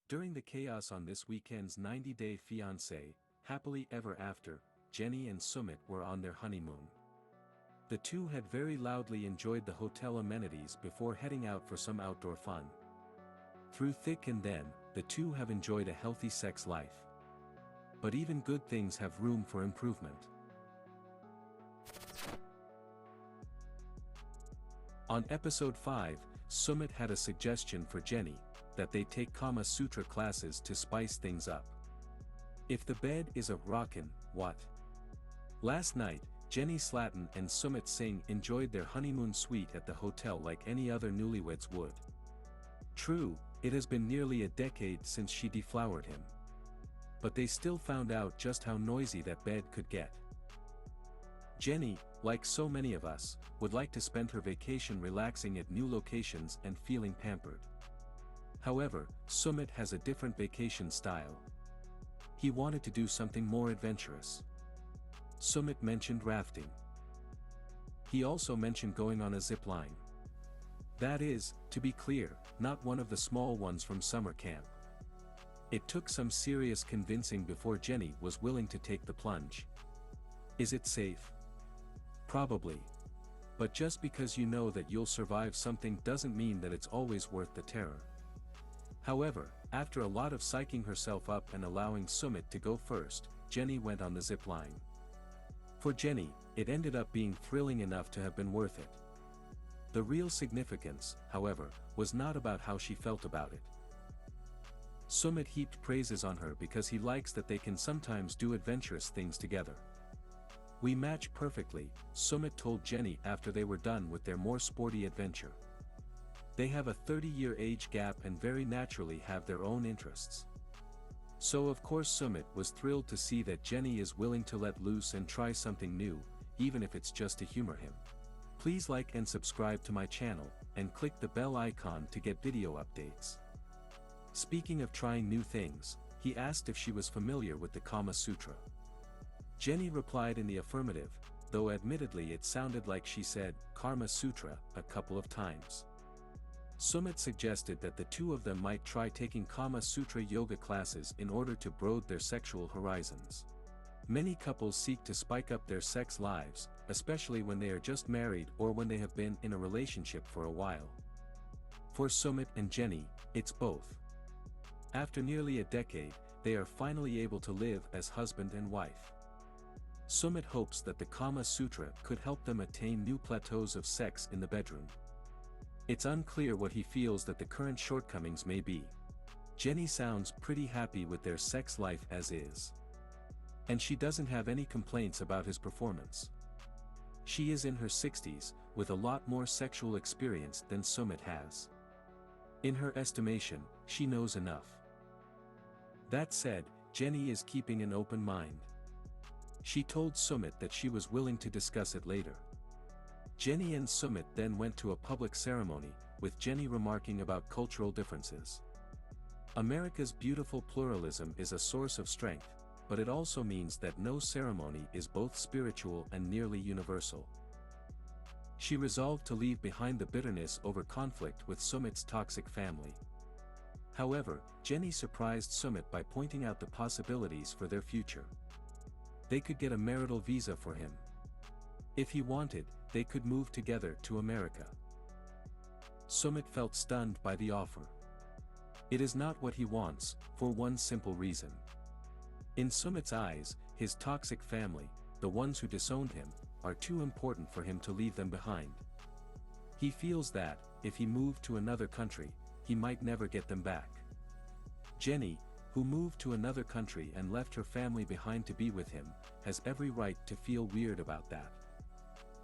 During the chaos on this weekend's 90-day Fiance, happily ever after, Jenny and Sumit were on their honeymoon. The two had very loudly enjoyed the hotel amenities before heading out for some outdoor fun. Through thick and thin, the two have enjoyed a healthy sex life. But even good things have room for improvement. On episode 5, Sumit had a suggestion for Jenny, that they take Kama Sutra classes to spice things up. If the bed is a rockin, what? Last night, Jenny Slatten and Sumit Singh enjoyed their honeymoon suite at the hotel like any other newlyweds would. True, it has been nearly a decade since she deflowered him. But they still found out just how noisy that bed could get. Jenny, like so many of us, would like to spend her vacation relaxing at new locations and feeling pampered. However, Sumit has a different vacation style. He wanted to do something more adventurous. Sumit mentioned rafting. He also mentioned going on a zip line. That is, to be clear, not one of the small ones from summer camp. It took some serious convincing before Jenny was willing to take the plunge. Is it safe? Probably. But just because you know that you'll survive something doesn't mean that it's always worth the terror. However, after a lot of psyching herself up and allowing Sumit to go first, Jenny went on the zip line. For Jenny, it ended up being thrilling enough to have been worth it. The real significance, however, was not about how she felt about it. Sumit heaped praises on her because he likes that they can sometimes do adventurous things together. We match perfectly, Sumit told Jenny after they were done with their more sporty adventure. They have a 30-year age gap and very naturally have their own interests. So of course Sumit was thrilled to see that Jenny is willing to let loose and try something new, even if it's just to humor him. Please like and subscribe to my channel, and click the bell icon to get video updates. Speaking of trying new things, he asked if she was familiar with the Kama Sutra. Jenny replied in the affirmative, though admittedly it sounded like she said Kama Sutra a couple of times. Sumit suggested that the two of them might try taking Kama Sutra yoga classes in order to broaden their sexual horizons. Many couples seek to spike up their sex lives, especially when they are just married or when they have been in a relationship for a while. For Sumit and Jenny, it's both. After nearly a decade, they are finally able to live as husband and wife. Sumit hopes that the Kama Sutra could help them attain new plateaus of sex in the bedroom. It's unclear what he feels that the current shortcomings may be. Jenny sounds pretty happy with their sex life as is. And she doesn't have any complaints about his performance. She is in her 60s, with a lot more sexual experience than Sumit has. In her estimation, she knows enough. That said, Jenny is keeping an open mind. She told Sumit that she was willing to discuss it later. Jenny and Sumit then went to a public ceremony, with Jenny remarking about cultural differences. America's beautiful pluralism is a source of strength, but it also means that no ceremony is both spiritual and nearly universal. She resolved to leave behind the bitterness over conflict with Sumit's toxic family. However, Jenny surprised Sumit by pointing out the possibilities for their future. They could get a marital visa for him. If he wanted, they could move together to America. Sumit felt stunned by the offer. It is not what he wants, for one simple reason. In Sumit's eyes, his toxic family, the ones who disowned him, are too important for him to leave them behind. He feels that, if he moved to another country, he might never get them back. Jenny, who moved to another country and left her family behind to be with him, has every right to feel weird about that.